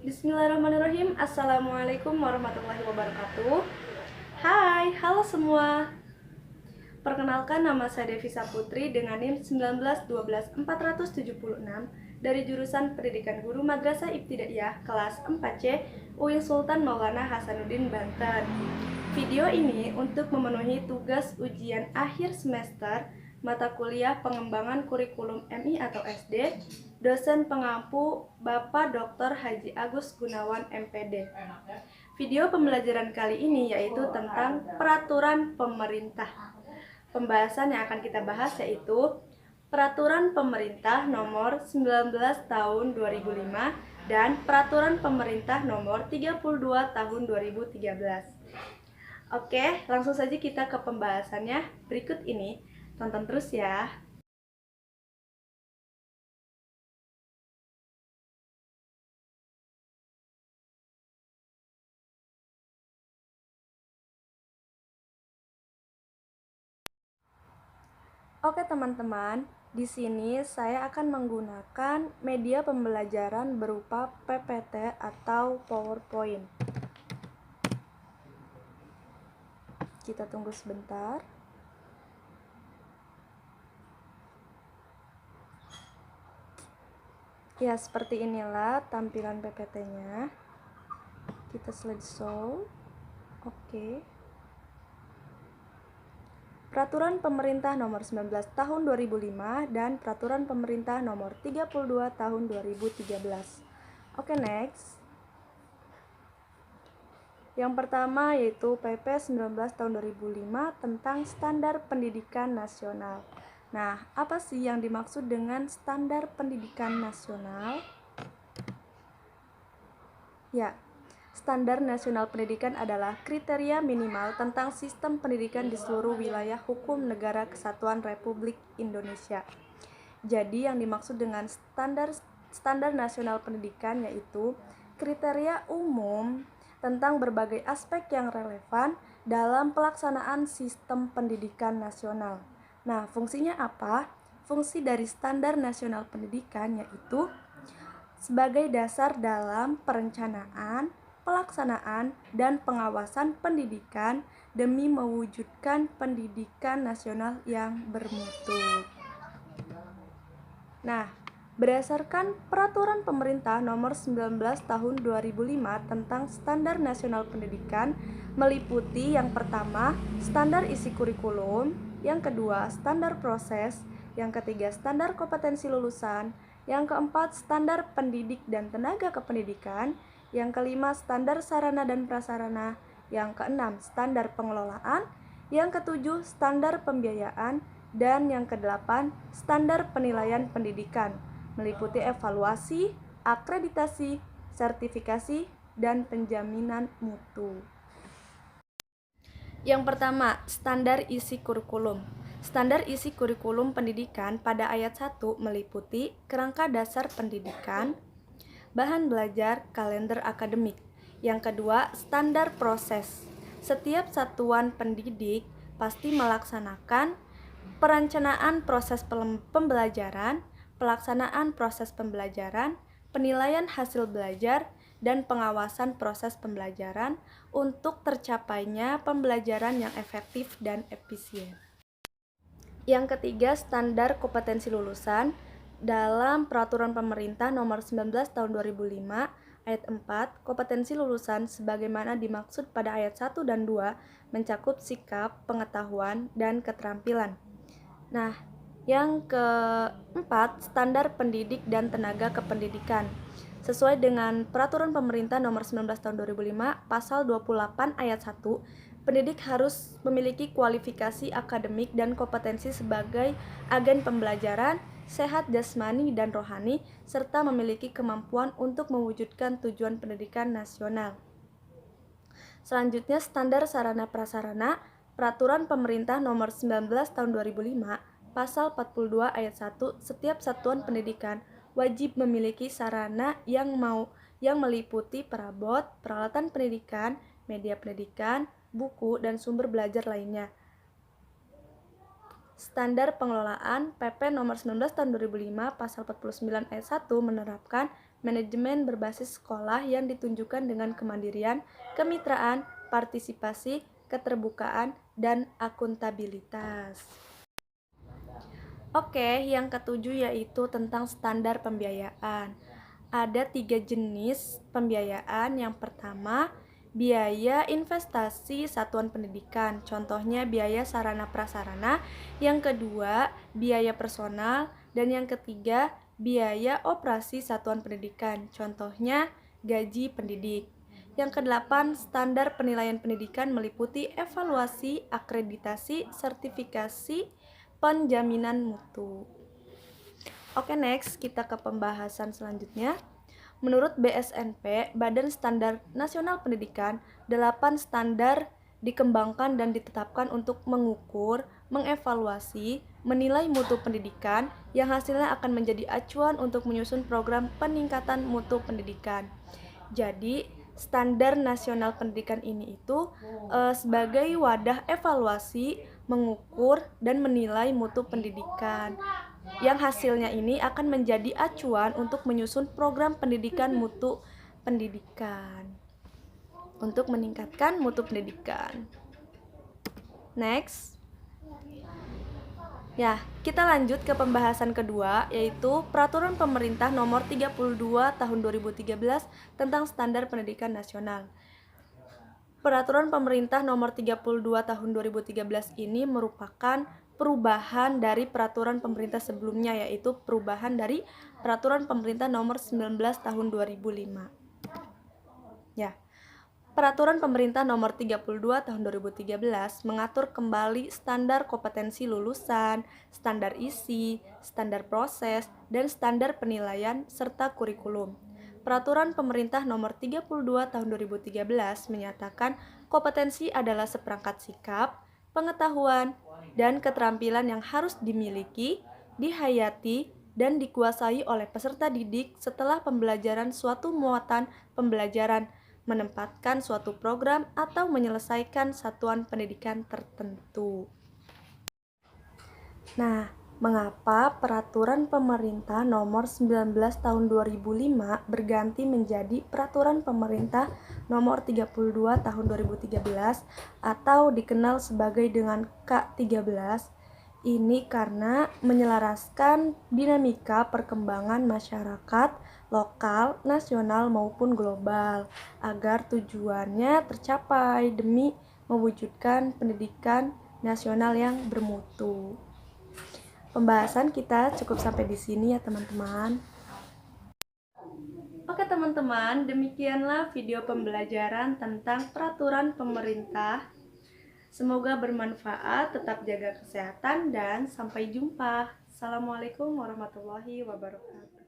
Bismillahirrahmanirrahim. Assalamualaikum warahmatullahi wabarakatuh. Hai, halo semua. Perkenalkan, nama saya Devisa Putri dengan NIM 1912476 dari jurusan Pendidikan Guru Madrasah Ibtidaiyah kelas 4C UI Sultan Maulana Hasanuddin Banten. Video ini untuk memenuhi tugas ujian akhir semester mata kuliah pengembangan kurikulum MI atau SD, dosen pengampu Bapak Dr. Haji Agus Gunawan MPD. Video pembelajaran kali ini yaitu tentang peraturan pemerintah. Pembahasan yang akan kita bahas yaitu Peraturan Pemerintah Nomor 19 Tahun 2005 dan Peraturan Pemerintah Nomor 32 Tahun 2013. Oke, langsung saja kita ke pembahasannya berikut ini. Tonton terus ya. Oke teman-teman, di sini saya akan menggunakan media pembelajaran berupa PPT atau PowerPoint. Kita tunggu sebentar. Ya, seperti inilah tampilan PPT-nya. Kita slideshow. Oke. Peraturan Pemerintah Nomor 19 Tahun 2005 dan Peraturan Pemerintah Nomor 32 Tahun 2013. Oke, next. Yang pertama yaitu PP 19 Tahun 2005 tentang Standar Pendidikan Nasional. Nah, apa sih yang dimaksud dengan Standar Pendidikan Nasional? Ya, Standar Nasional Pendidikan adalah kriteria minimal tentang sistem pendidikan di seluruh wilayah hukum Negara Kesatuan Republik Indonesia. Jadi yang dimaksud dengan standar nasional pendidikan yaitu kriteria umum tentang berbagai aspek yang relevan dalam pelaksanaan sistem pendidikan nasional. Nah, fungsinya apa? Fungsi dari standar nasional pendidikan yaitu sebagai dasar dalam perencanaan, pelaksanaan, dan pengawasan pendidikan demi mewujudkan pendidikan nasional yang bermutu. Nah, berdasarkan Peraturan Pemerintah Nomor 19 Tahun 2005 tentang Standar Nasional Pendidikan meliputi yang pertama, standar isi kurikulum, yang kedua, standar proses, yang ketiga, standar kompetensi lulusan, yang keempat, standar pendidik dan tenaga kependidikan, yang kelima, standar sarana dan prasarana, yang keenam, standar pengelolaan, yang ketujuh, standar pembiayaan, dan yang kedelapan, standar penilaian pendidikan, meliputi evaluasi, akreditasi, sertifikasi, dan penjaminan mutu. Yang pertama, standar isi kurikulum. Standar isi kurikulum pendidikan pada ayat 1 meliputi kerangka dasar pendidikan, bahan belajar, kalender akademik. Yang kedua, standar proses. Setiap satuan pendidik pasti melaksanakan perencanaan proses pembelajaran, pelaksanaan proses pembelajaran, penilaian hasil belajar, dan pengawasan proses pembelajaran untuk tercapainya pembelajaran yang efektif dan efisien. Yang ketiga, standar kompetensi lulusan. Dalam Peraturan Pemerintah Nomor 19 Tahun 2005 Ayat 4, kompetensi lulusan sebagaimana dimaksud pada ayat 1 dan 2 mencakup sikap, pengetahuan, dan keterampilan. Nah, yang keempat, standar pendidik dan tenaga kependidikan. Sesuai dengan Peraturan Pemerintah Nomor 19 Tahun 2005, Pasal 28 Ayat 1, pendidik harus memiliki kualifikasi akademik dan kompetensi sebagai agen pembelajaran, sehat jasmani dan rohani, serta memiliki kemampuan untuk mewujudkan tujuan pendidikan nasional. Selanjutnya, standar sarana prasarana. Peraturan Pemerintah Nomor 19 Tahun 2005, Pasal 42 Ayat 1, setiap satuan pendidikan wajib memiliki sarana yang meliputi perabot, peralatan pendidikan, media pendidikan, buku, dan sumber belajar lainnya. Standar pengelolaan PP Nomor 19 Tahun 2005 Pasal 49 Ayat 1 menerapkan manajemen berbasis sekolah yang ditunjukkan dengan kemandirian, kemitraan, partisipasi, keterbukaan, dan akuntabilitas. Oke, yang ketujuh yaitu tentang standar pembiayaan. Ada 3 jenis pembiayaan. Yang pertama, biaya investasi satuan pendidikan, contohnya biaya sarana prasarana. Yang kedua, biaya personal. Dan yang ketiga, biaya operasi satuan pendidikan, contohnya gaji pendidik. Yang kedelapan, standar penilaian pendidikan meliputi evaluasi, akreditasi, sertifikasi, penjaminan mutu. Oke, next kita ke pembahasan selanjutnya. Menurut BSNP, Badan Standar Nasional Pendidikan, 8 standar dikembangkan dan ditetapkan untuk mengukur, mengevaluasi, menilai mutu pendidikan yang hasilnya akan menjadi acuan untuk menyusun program peningkatan mutu pendidikan. Jadi, standar nasional pendidikan ini itu sebagai wadah evaluasi, mengukur, dan menilai mutu pendidikan. Yang hasilnya ini akan menjadi acuan untuk menyusun program pendidikan mutu pendidikan untuk meningkatkan mutu pendidikan. Next. Ya, kita lanjut ke pembahasan kedua, yaitu Peraturan Pemerintah Nomor 32 Tahun 2013 tentang Standar Pendidikan Nasional. Peraturan Pemerintah Nomor 32 Tahun 2013 ini merupakan perubahan dari peraturan pemerintah sebelumnya, yaitu perubahan dari Peraturan Pemerintah Nomor 19 Tahun 2005. Ya. Peraturan Pemerintah Nomor 32 Tahun 2013 mengatur kembali standar kompetensi lulusan, standar isi, standar proses, dan standar penilaian serta kurikulum. Peraturan Pemerintah Nomor 32 Tahun 2013 menyatakan kompetensi adalah seperangkat sikap, pengetahuan, dan keterampilan yang harus dimiliki, dihayati, dan dikuasai oleh peserta didik setelah pembelajaran suatu muatan pembelajaran, menempatkan suatu program atau menyelesaikan satuan pendidikan tertentu. Nah, mengapa Peraturan Pemerintah Nomor 19 Tahun 2005 berganti menjadi Peraturan Pemerintah Nomor 32 Tahun 2013 atau dikenal sebagai dengan K13? Ini karena menyelaraskan dinamika perkembangan masyarakat lokal, nasional maupun global agar tujuannya tercapai demi mewujudkan pendidikan nasional yang bermutu. Pembahasan kita cukup sampai di sini ya teman-teman. Oke teman-teman, demikianlah video pembelajaran tentang peraturan pemerintah. Semoga bermanfaat, tetap jaga kesehatan dan sampai jumpa. Assalamualaikum warahmatullahi wabarakatuh.